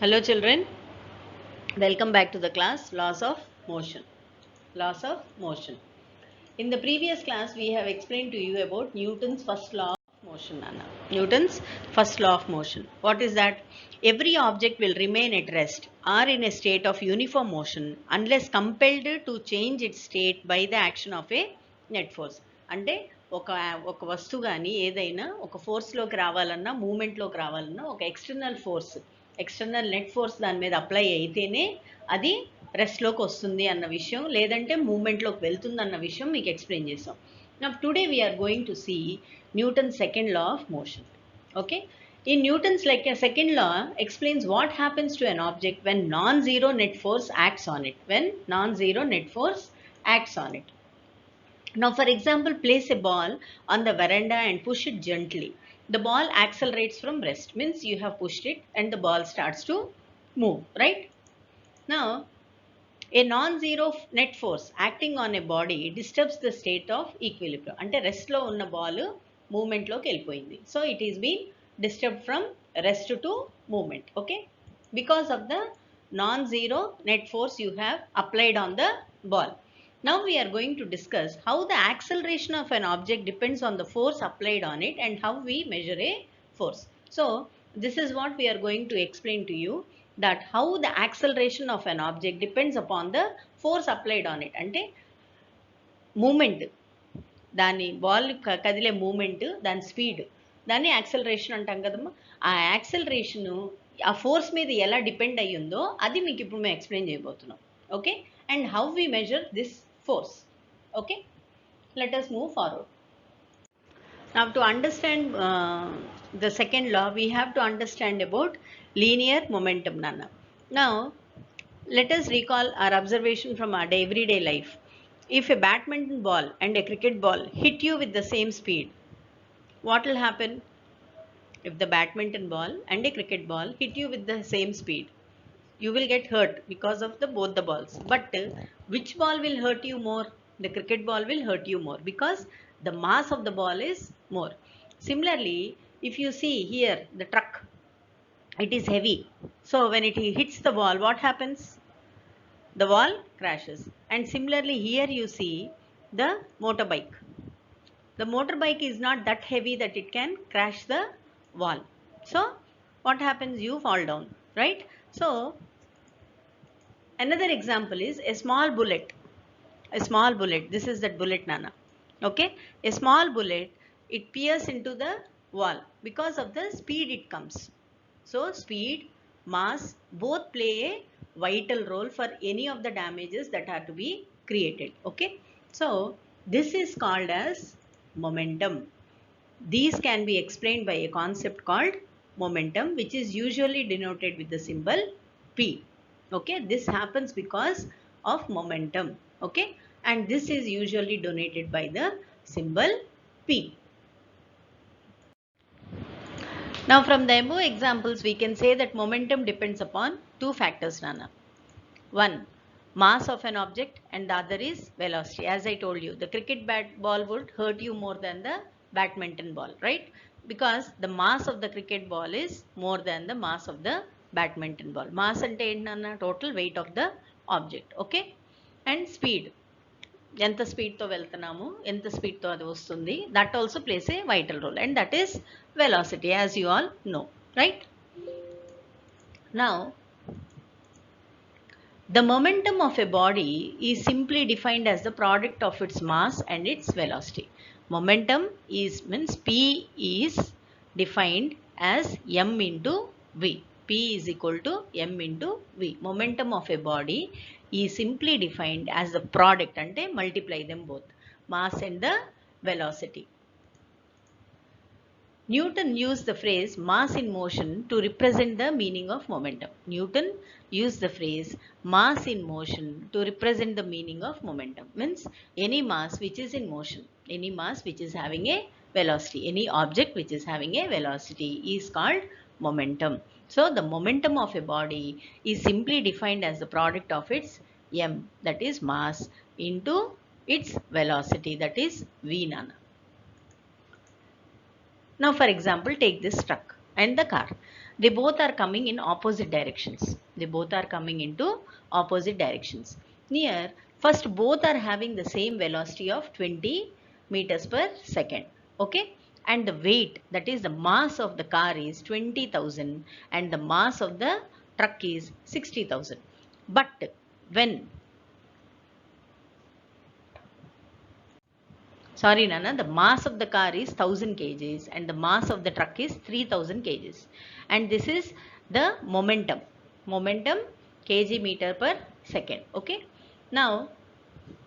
Hello children, welcome back to the class Laws of Motion. Laws of Motion. In the previous class we have explained to you about Newton's first law of motion, Anna. Newton's first law of motion. What is that? Every object will remain at rest or in a state of uniform motion unless compelled to change its state by the action of a net force. అంటే ఒక వస్తువు కానీ ఏదైనా ఒక ఫోర్స్లోకి రావాలన్నా మూమెంట్లోకి రావాలన్నా ఒక external net force దాని మీద అప్లై అయితేనే అది రెస్ట్లోకి వస్తుంది అన్న విషయం, లేదంటే మూమెంట్లోకి వెళ్తుంది అన్న విషయం మీకు ఎక్స్ప్లెయిన్ చేసాం. Now today we are going to see Newton's second law of motion. Okay, in Newton's second law explains what happens to an object when non-zero net force acts on it. Now for example, place a ball on the veranda and push it gently. The ball accelerates from rest, means you have pushed it and the ball starts to move, right? Now a non-zero net force acting on a body disturbs the state of equilibrium. అంటే రెస్ట్లో ఉన్న ball మూమెంట్లోకి వెళ్ళిపోయింది. So it is been disturbed from rest to movement. Okay, because of the non-zero net force you have applied on the ball. Now we are going to discuss how the acceleration of an object depends on the force applied on it and how we measure a force. So this is what we are going to explain to you, that how the acceleration of an object depends upon the force applied on it. అంటే moment, దాని ball కదిలే moment, దాని speed, దాన్ని acceleration అంటాం కదమ్మా. ఆ యాక్సలరేషను ఆ force మీద ఎలా డిపెండ్ అయ్యి ఉందో అది మీకు ఇప్పుడు మేము ఎక్స్ప్లెయిన్ చేయబోతున్నాం. Okay, and how we measure this force. Okay, let us move forward. Now to understand the second law, we have to understand about linear momentum, Nana. Now let us recall our observation from our everyday life. If a badminton ball and a cricket ball hit you with the same speed, what will happen? If the badminton ball and a cricket ball hit you with the same speed, you will get hurt because of both the balls. But which ball will hurt you more? The cricket ball will hurt you more because the mass of the ball is more. Similarly, if you see here the truck, it is heavy. So when it hits the ball, what happens? The ball crashes. And similarly here you see the motorbike. The motorbike is not that heavy that it can crash the wall. So what happens? You fall down, right? So another example is a small bullet. This is that bullet, Nana. Okay, a small bullet, it pierces into the wall because of the speed it comes. So speed, mass both play a vital role for any of the damages that are to be created. Okay, so this is called as momentum. These can be explained by a concept called momentum, which is usually denoted with the symbol P. Okay, this happens because of momentum. Okay, and this is usually denoted by the symbol P. Now from the above examples we can say that momentum depends upon two factors, Nana. One, mass of an object, and the other is velocity. As I told you, the cricket ball would hurt you more than the badminton ball, right? Because the mass of the cricket ball is more than the mass of the badminton ball. Mass ante ఏంటన్నా total weight of the object. Okay, and speed, ఎంత స్పీడ్తో వెళ్తున్నాము, ఎంత స్పీడ్తో అది వస్తుంది, that also plays a vital role, and that is velocity, as you all know, right? Now the momentum of a body is simply defined as the product of its mass and its velocity. Momentum means P is defined as m into v. P is equal to m into v. Momentum of a body is simply defined as the product, ante multiply them both, mass and the velocity. Newton used the phrase mass in motion to represent the meaning of momentum. Newton used the phrase mass in motion to represent the meaning of momentum. Means any mass which is in motion, any mass which is having a velocity, any object which is having a velocity is called momentum. So the momentum of a body is simply defined as the product of its m, that is mass, into its velocity, that is v, Nana. Now for example, take this truck and the car. they both are coming in opposite directions. They both are coming into opposite directions. Here, first both are having the same velocity of 20 meters per second. Okay. And the weight, that is the mass of the car is 20,000 and the mass of the truck is 60,000. But when sorry Nana, the mass of the car is 1000 kgs and the mass of the truck is 3000 kgs. And this is the momentum kg meter per second. Okay. Now,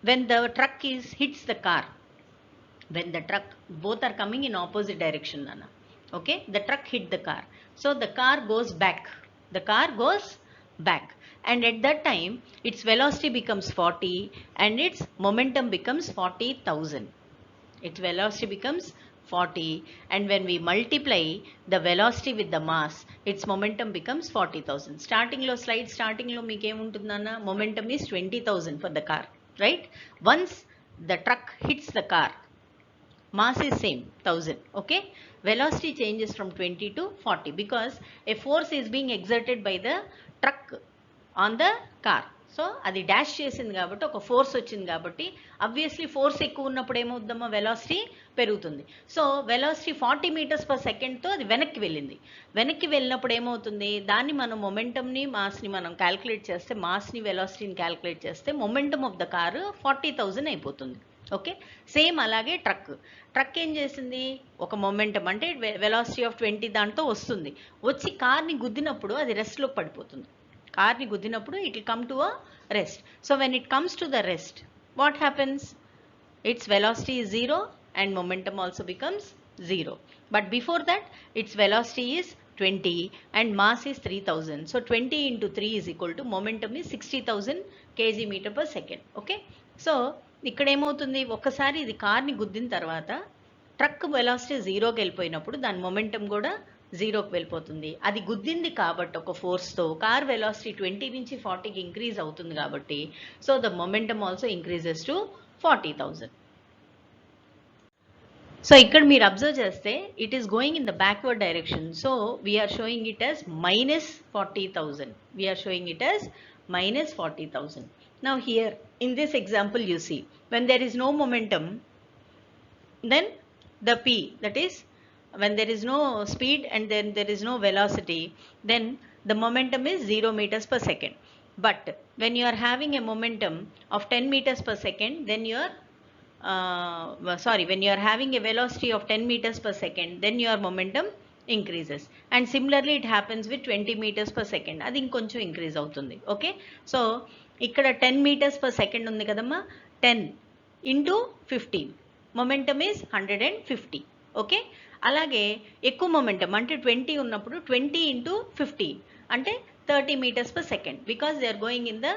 when the truck hits the car, when the truck, both are coming in opposite direction, Nana. Okay. The truck hit the car. So the car goes back. The car goes back. And at that time, its velocity becomes 40 and its momentum becomes 40,000. Its velocity becomes 40, and when we multiply the velocity with the mass, its momentum becomes 40,000. Starting lo slide starting lo meeku em untundana, momentum is 20,000 for the car, right? Once the truck hits the car, mass is same 1000. Okay, velocity changes from 20 to 40 because a force is being exerted by the truck on the car. So అది dash చేసింది కాబట్టి ఒక force వచ్చింది కాబట్టి obviously force ఎక్కువ ఉన్నప్పుడు ఏమవుద్దమ్మా, velocity పెరుగుతుంది. So velocity 40 metres per సెకండ్తో అది వెనక్కి వెళ్ళింది. వెనక్కి వెళ్ళినప్పుడు ఏమవుతుంది, దాన్ని మనం మొమెంటమ్ని మాస్ని మనం క్యాల్కులేట్ చేస్తే, మాస్ని వెలాసిటీని క్యాల్కులేట్ చేస్తే మొమెంటమ్ ఆఫ్ ద కారు 40,000 అయిపోతుంది. ఓకే. సేమ్ అలాగే ట్రక్ ఏం చేసింది, ఒక మొమెంటం అంటే వెలాసిటీ ఆఫ్ 20 దాంతో వస్తుంది, వచ్చి కార్ని గుద్దినప్పుడు అది రెస్ట్లోకి పడిపోతుంది. కార్ని గుద్దినప్పుడు it will come to a rest. So when it comes to the rest, what happens, its velocity is 0 and momentum also becomes 0. But before that its velocity is 20 and mass is 3000. So 20 into 3 is equal to momentum is 60,000 kg metre per second. Okay. So ఇక్కడ ఏమవుతుంది, ఒక్కసారి ఇది కార్ని గుద్దిన తర్వాత truck velocity 0కి వెళ్ళిపోయినప్పుడు దాని momentum కూడా 0కి వెళ్ళిపోతుంది. అది గుద్దింది కాబట్టి ఒక ఫోర్స్తో కార్ వెలాసిటీ 20 నుంచి 40కి ఇంక్రీజ్ అవుతుంది కాబట్టి, so the momentum also increases to 40,000. So ఇక్కడ మీరు అబ్జర్వ్ చేస్తే it is going in the backward direction. So we are showing it as -40,000. We are showing it as -40,000. Now here in this example you see, when there is no momentum, then the P, that is when there is no speed and then there is no velocity, then the momentum is 0 meters per second. But when you are having a momentum of 10 meters per second, then you are when you are having a velocity of 10 meters per second, then your momentum increases. And similarly it happens with 20 meters per second, అది ఇంకొంచెం increase అవుతుంది. Okay. So ఇక్కడ 10 meters per second ఉంది కదమ్మా, 10 into 15, momentum is 150. Okay. అలాగే ఎక్కువ momentum అంటే 20 ఉన్నప్పుడు 20 into 15 అంటే 30 meters per second, because they are going in the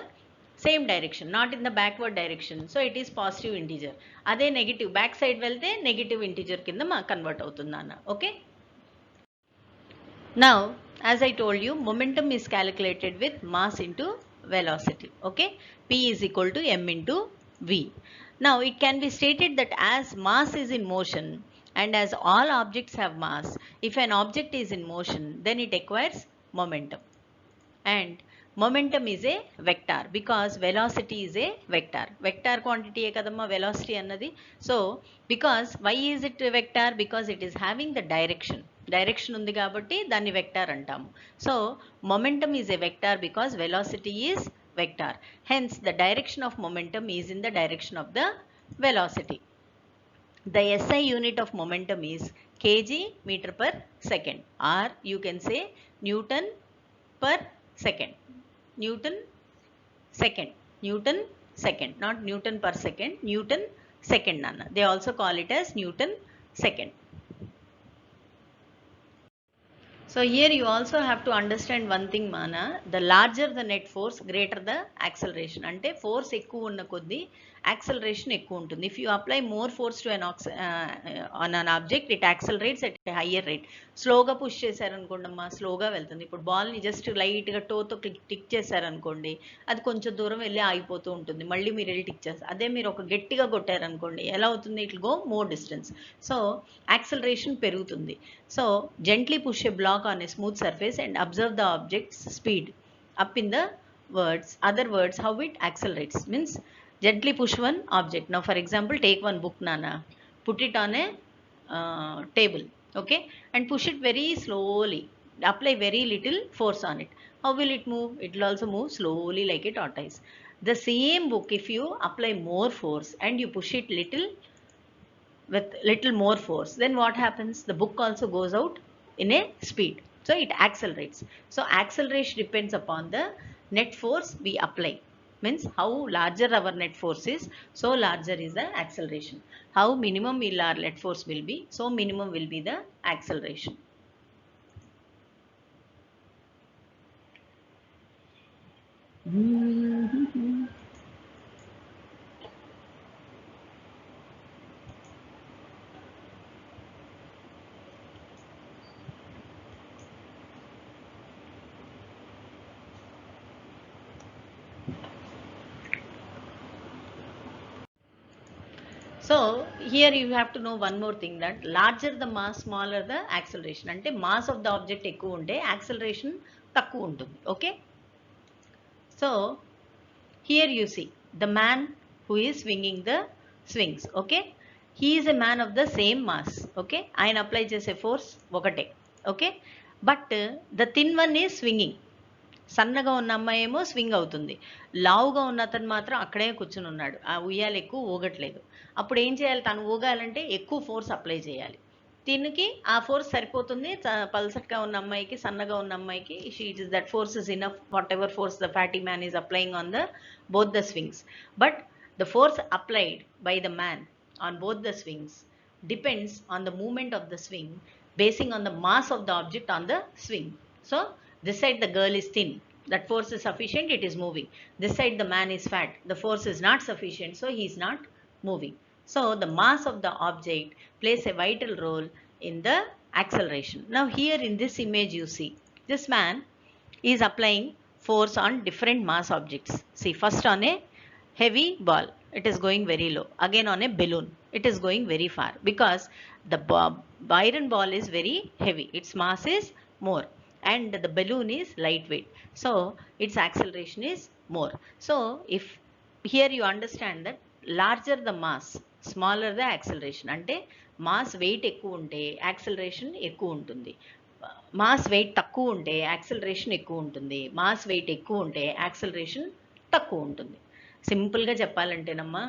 same direction, not in the backward direction. So it is positive integer. అదే negative back side వెళ్తే negative integer కింద convert అవుతుంది అన్న. Okay. Now as I told you, momentum is calculated with mass into velocity. Okay. P is equal to m into v. Now it can be stated that as mass is in motion and as all objects have mass, if an object is in motion, then it acquires momentum. And momentum is a vector because velocity is a vector. Vector quantity e kadamma velocity annadi. So because why is it a vector? Because it is having the direction. Direction undi kabatti danni vector antamu. So momentum is a vector because velocity is vector. Hence the direction of momentum is in the direction of the velocity. The SI unit of momentum is kg meter per second, or you can say Newton per second. Newton second, not Newton per second, Newton second nana. They also call it as Newton second. So here you also have to understand one thing mana, the larger the net force, greater the acceleration. Ante force ekku unna koddi acceleration ekku untundi. If you apply more force to on an object, it accelerates at a higher rate. Slow ga push chesaru anukondamma, slow ga veltundi. Ippudu ball ni just light ga toe tho tick chesaru anukondi, adi koncham dooram velli aagipothu untundi, malli meer velli tick chesaru. Ade meer oka gettiga kottaru anukondi, ela avutundi, it will go more distance. So acceleration perugutundi. So gently push a block walk on a smooth surface and observe the object's speed up in the words, other words, how it accelerates. Means gently push one object. Now, for example, take one book, Nana, put it on a table, okay, and push it very slowly. Apply very little force on it. How will it move? It will also move slowly like a tortoise. The same book, if you apply more force and you push it little with little more force, then what happens? The book also goes out in a speed. So it accelerates. So acceleration depends upon the net force we apply. Means how larger our net force is, so larger is the acceleration. How minimum will our net force will be, so minimum will be the acceleration. So here you have to know one more thing, that larger the mass, smaller the acceleration. Ante mass of the object ekku unte acceleration takku untundi. Okay. So here you see the man who is swinging the swings. Okay. He is a man of the same mass. Okay. ఆయన apply చేసే force ఒకటే. Okay. But the thin one is swinging. సన్నగా ఉన్న అమ్మాయి ఏమో swing అవుతుంది, లావుగా ఉన్న అతను మాత్రం అక్కడే కూర్చుని ఉన్నాడు, ఆ ఉయ్యాలు ఎక్కువ ఊగట్లేదు. అప్పుడు ఏం చేయాలి? తను ఊగాలంటే ఎక్కువ ఫోర్స్ అప్లై చేయాలి. దీనికి ఆ ఫోర్స్ సరిపోతుంది. పల్సట్గా ఉన్న అమ్మాయికి, సన్నగా ఉన్న అమ్మాయికి, that force is enough, what ever force the fatty man is applying on the both the swings. But the force applied by the man on both the swings depends on the movement of the swing, basing on the mass of the object on the swing. So this side the girl is thin, that force is sufficient, it is moving. This side the man is fat, the force is not sufficient, so he is not moving. So the mass of the object plays a vital role in the acceleration. Now here in this image you see this man is applying force on different mass objects. See, first on a heavy ball, it is going very low. Again on a balloon, it is going very far, because the iron ball is very heavy, its mass is more, and the balloon is lightweight, so its acceleration is more. So if here you understand that larger the mass, smaller the acceleration. Ante mass weight ekku unte acceleration ekku untundi, mass weight తక్కువ ఉంటే acceleration ఎక్కువ ఉంటుంది, mass wait ఎక్కువ ఉంటే acceleration తక్కువ ఉంటుంది. సింపుల్గా చెప్పాలంటేనమ్మా,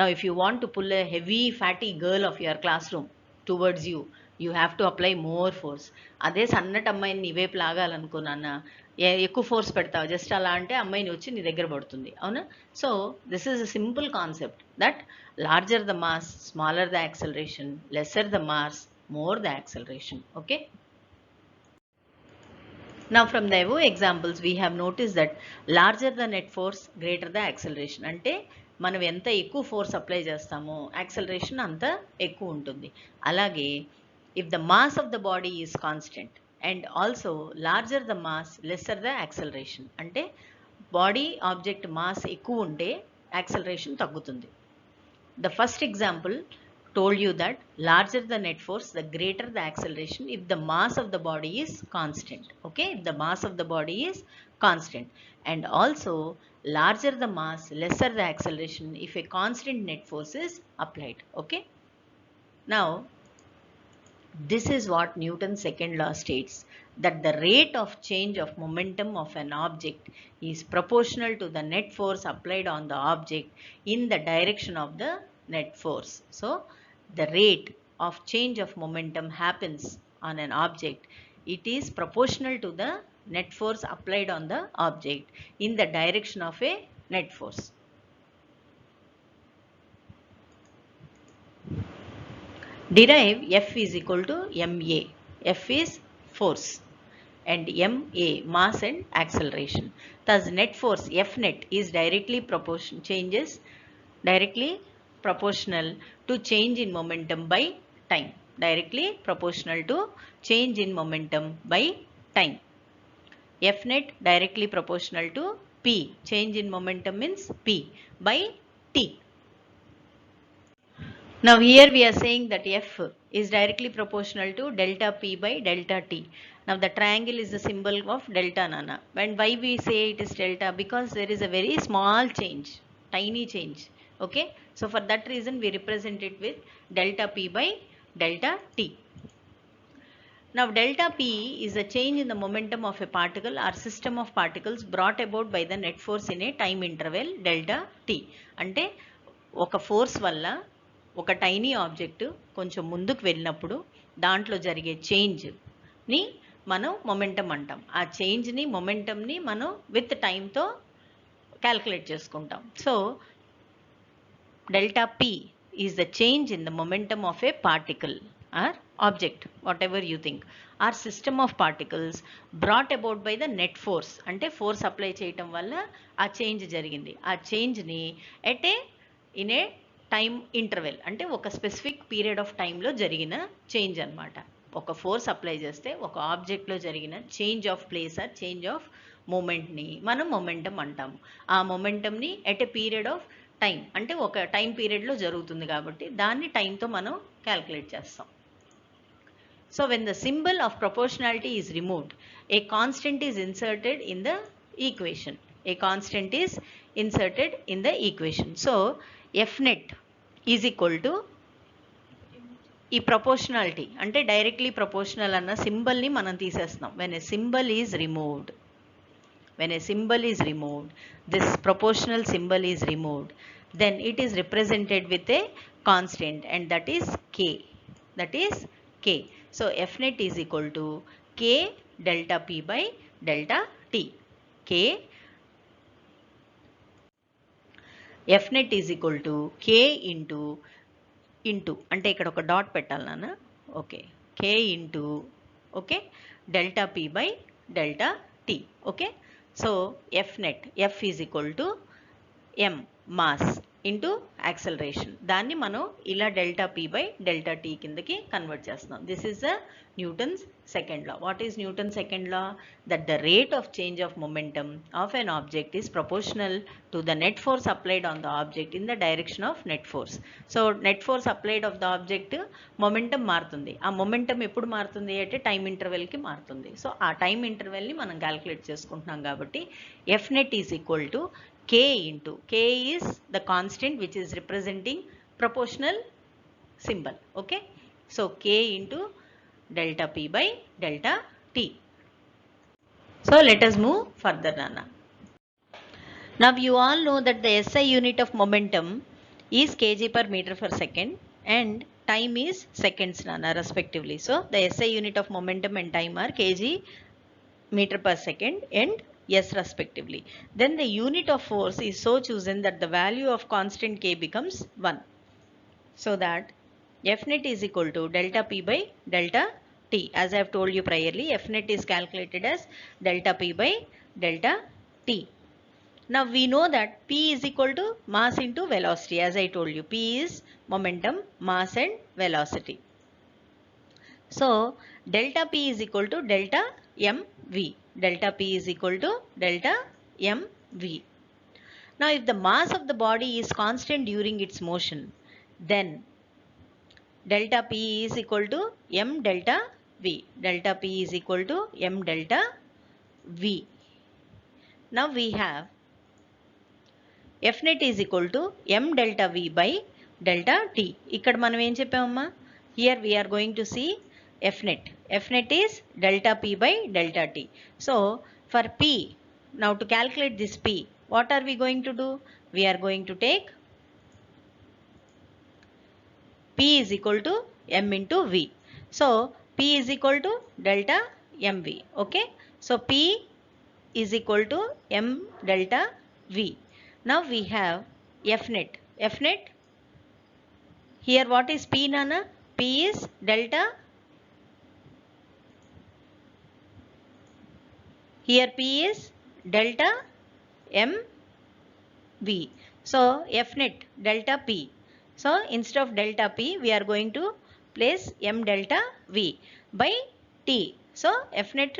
now if you want to pull a heavy fatty girl of your classroom towards you, you have to apply more force. అదే సన్నటి అమ్మాయిని నీవేపు లాగాలనుకున్నా, ఎక్కువ ఫోర్స్ పెడతావు, జస్ట్ అలా అంటే అమ్మాయిని వచ్చి నీ దగ్గర పడుతుంది, అవునా? So this is a simple concept, that larger the mass, smaller the acceleration, lesser the mass, more the acceleration. Okay. Now from the above examples we have noticed that larger the net force, greater the acceleration. అంటే మనం ఎంత ఎక్కువ force apply చేస్తామో acceleration అంత ఎక్కువ ఉంటుంది. అలాగే if the mass of the body is constant and also larger the mass, lesser the acceleration. అంటే బాడీ ఆబ్జెక్ట్ మాస్ ఎక్కువ ఉంటే యాక్సిలరేషన్ తగ్గుతుంది. The first example told you that larger the net force, the greater the acceleration if the mass of the body is constant. Okay, if the mass of the body is constant, and also larger the mass, lesser the acceleration if a constant net force is applied. Okay. Now this is what Newton's second law states, that the rate of change of momentum of an object is proportional to the net force applied on the object in the direction of the net force. So the rate of change of momentum happens on an object, it is proportional to the net force applied on the object in the direction of a net force. Derive F is equal to ma. F is force and ma mass and acceleration. Thus net force F net is directly proportional to change in momentum by time. Directly proportional to change in momentum by time. F net directly proportional to P. Change in momentum means P by T. Now here we are saying that F is directly proportional to delta P by delta T. Now the triangle is the symbol of delta, Nana. And why we say it is delta? Because there is a very small change, tiny change. Okay. So for that reason we represent it with delta P by delta T. Now delta P is a change in the momentum of a particle or system of particles brought about by the net force in a time interval delta T. అంటే ఒక force వల్ల ఒక tiny object కొంచెం ముందుకు వెళ్ళినప్పుడు దాంట్లో జరిగే చేంజ్ని మనం మొమెంటం అంటాం. ఆ చేంజ్ని మొమెంటంని మనం విత్ టైంతో క్యాల్కులేట్ చేసుకుంటాం. So delta P is the change in the momentum of a particle or object, whatever you think, or system of particles brought about by the net force. అంటే ఫోర్స్ అప్లై చేయటం వల్ల ఆ change జరిగింది. ఆ చేంజ్ని at a in a time interval, అంటే ఒక specific period of టైంలో జరిగిన చేంజ్ అనమాట. ఒక ఫోర్స్ అప్లై చేస్తే ఒక ఆబ్జెక్ట్లో జరిగిన change of place or change of మూమెంట్ని మనం మొమెంటం అంటాము. ఆ మొమెంటంని at a period of time, అంటే ఒక టైం పీరియడ్లో జరుగుతుంది కాబట్టి దాన్ని టైంతో మనం క్యాల్కులేట్ చేస్తాం. So when the symbol of proportionality is removed, a constant is inserted in the equation. A constant is inserted in the equation. So F net is equal to ఈ proportionality, అంటే directly proportional అన్న సింబల్ని మనం తీసేస్తున్నాం. When a symbol is removed, when a symbol is removed, this proportional symbol is removed, then it is represented with a constant, and that is k. That is k. So F net is equal to k delta P by delta T. K F net is equal to k into అంటే ఇక్కడ ఒక dot పెట్టాలి నాన్న. Okay, k into okay delta P by delta T. Okay. So F net, F is equal to m mass into acceleration. దాన్ని మనం ఇలా delta P by delta T కిందకి convert చేస్తున్నాం. This is the Newton's second law. What is Newton's second law? That the rate of change of momentum of an object is proportional to the net force applied on the object in the direction of net force. So net force applied of the object, momentum మారుతుంది. ఆ momentum ఎప్పుడు మారుతుంది అంటే time ఇంటర్వెల్కి మారుతుంది. So ఆ time ఇంటర్వెల్ని మనం calculate చేసుకుంటున్నాం కాబట్టి F net is equal to k into, k is the constant which is representing proportional symbol. Okay. So k into delta P by delta T. So let us move further, Nana. Now you all know that the SI unit of momentum is kg per meter per second and time is seconds, Nana, respectively. So the SI unit of momentum and time are kg meter per second and s respectively. Then the unit of force is so chosen that the value of constant k becomes 1. So that F net is equal to delta P by delta T. As I have told you priorly, F net is calculated as delta P by delta T. Now we know that P is equal to mass into velocity. As I told you, P is momentum, mass and velocity. So delta P is equal to delta mv. Delta P is equal to delta mv. Now if the mass of the body is constant during its motion, then delta P is equal to m delta v. Delta P is equal to m delta v. Now we have F net is equal to m delta v by delta t. ఇక్కడ మనం ఏం చెప్పామమ్మా? Here we are going to see F net. F net is delta P by delta T. So for P, now to calculate this P, what are we going to do? We are going to take P is equal to m into v. So P is equal to delta mv. Okay. So P is equal to m delta v. Now we have F net. F net, here what is P, Nana? P is delta, here P is delta mv. So F net delta P. So instead of delta P, we are going to place m delta v by t. So F net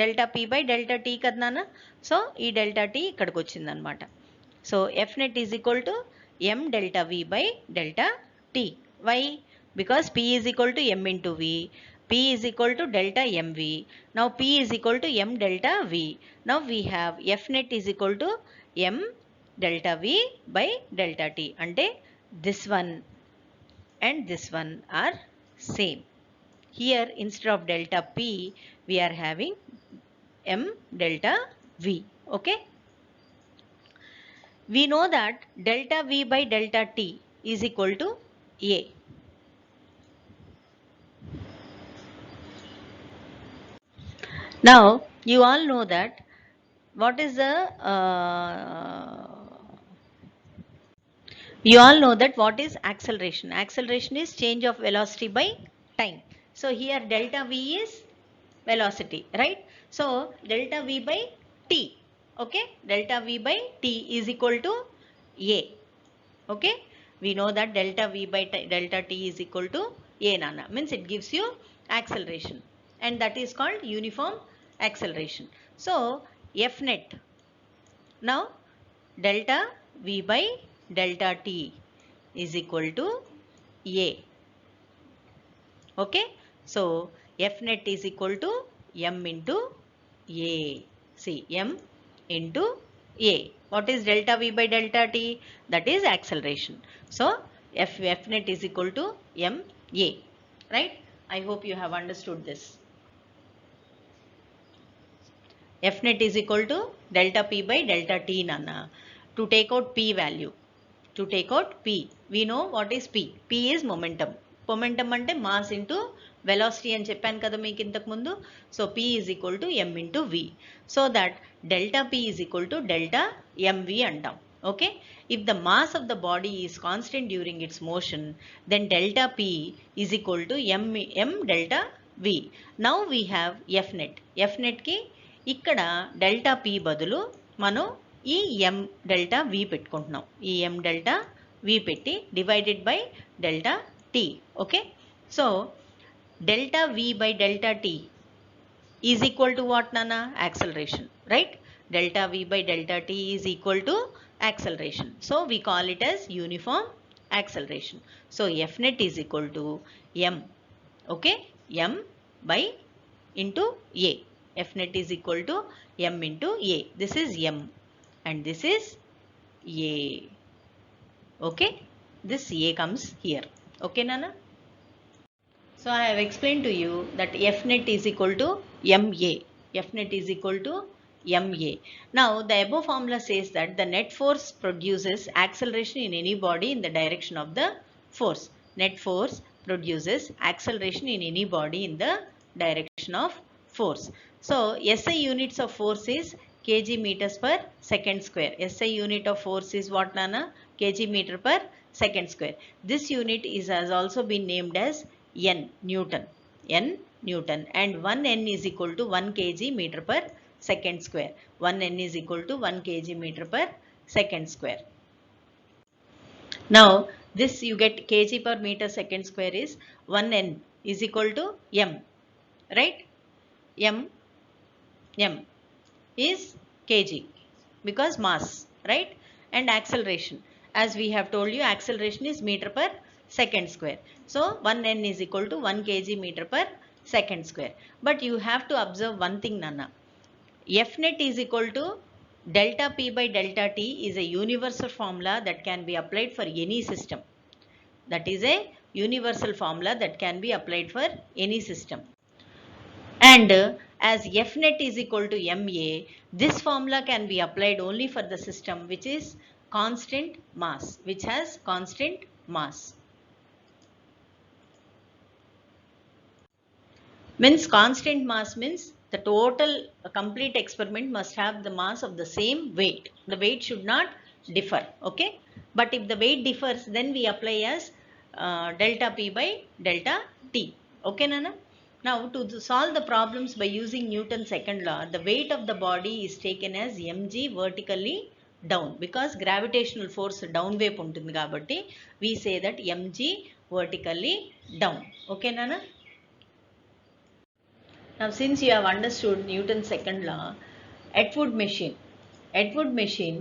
delta P by delta t kadnana. So ee delta t ikkadiki vachindannamata. So F net is equal to m delta v by delta t. Why? Because P is equal to M into V. P is equal to delta mv. Now P is equal to M delta V. Now we have F net is equal to M delta V by delta T. Ante this one and this one are same. Here instead of delta P we are having M delta V. Okay. We know that delta V by delta T is equal to A. Now you all know that what is the you all know that what is acceleration. Acceleration is change of velocity by time. So here delta V is velocity, right? So delta V by T, okay, delta V by T is equal to A. Okay, we know that delta V by delta T is equal to A nana, means it gives you acceleration, and that is called uniform acceleration. So F net, now delta V by delta T is equal to A. Okay, so F net is equal to M into A. See, M into A. What is delta V by delta T? That is acceleration. So F net is equal to M A. Right? I hope you have understood this. F net is equal to delta P by delta T nana. To take out P value. To take out P, we know what is P. P is momentum. Momentum ante mass into velocity అని చెప్పాను కదా మీకు ఇంతకు ముందు. So P is equal to M into V. So that delta P is equal to delta mv అంటాం. Okay. If the mass of the body is constant during its motion, then delta P is equal to M delta V. Now we have F net. F net కి ఇక్కడ delta P బదులు మనం ఈ M delta V పెట్టుకుంటున్నాం. ఈ M delta V పెట్టి divided by delta T. Okay. So delta V by delta T is equal to what nana? Acceleration, right? Delta V by delta T is equal to acceleration. So we call it as uniform acceleration. So F net is equal to M. Okay, M by into A. F net is equal to M into A. This is M and this is A. Okay, this A comes here. Okay nana? So I have explained to you that F net is equal to MA. F net is equal to MA. Now the above formula says that the net force produces acceleration in any body in the direction of the force. Net force produces acceleration in any body in the direction of force. So SI units of force is kg meters per second square. SI unit of force is what nana? Kg meter per second square. This unit has also been named as N, Newton. N, Newton. And 1 N is equal to 1 kg meter per second square. 1 N is equal to 1 kg meter per second square. Now this you get kg per meter second square is 1 N is equal to M. Right? M is kg because mass, right? And acceleration, as we have told you, acceleration is meter per second square. So 1 N is equal to 1 kg meter per second square. But you have to observe one thing nana. F net is equal to delta P by delta T is a universal formula that can be applied for any system. That is a universal formula that can be applied for any system. And as F net is equal to MA, this formula can be applied only for the system which is constant mass, which has constant mass. Means constant mass means the total complete experiment must have the mass of the same weight. The weight should not differ. Okay. But if the weight differs, then we apply as delta P by delta T. Okay nana? Now to solve the problems by using Newton's second law, the weight of the body is taken as mg vertically down because gravitational force down వైపు ఉంటుంది కాబట్టి we say that mg vertically down. Okay nana? Now since you have understood Newton's second law, Atwood machine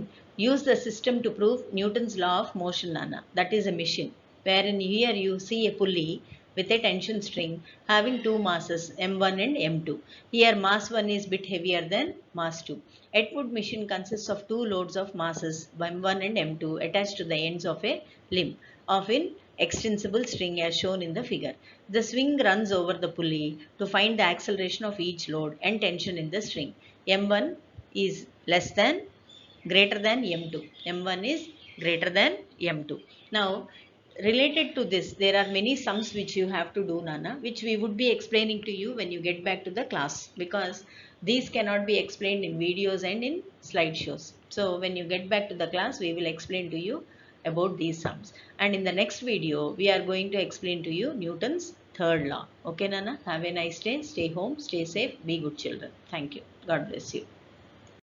used the system to prove Newton's law of motion nana. That is a machine. wherein here you see a pulley with a tension string having two masses M1 and M2. Here mass 1 is bit heavier than mass 2. Atwood machine consists of two loads of masses M1 and M2 attached to the ends of a limb of an extensible string as shown in the figure. The swing runs over the pulley to find the acceleration of each load and tension in the string. M1 is less than greater than M2. M1 is greater than M2. Now, related to this, there are many sums which you have to do, Nana, which we would be explaining to you when you get back to the class, because these cannot be explained in videos and in slideshows. So, when you get back to the class, we will explain to you about these sums. And in the next video, we are going to explain to you Newton's third law. Okay, Nana? Have a nice day. Stay home, stay safe, be good children. Thank you. God bless you.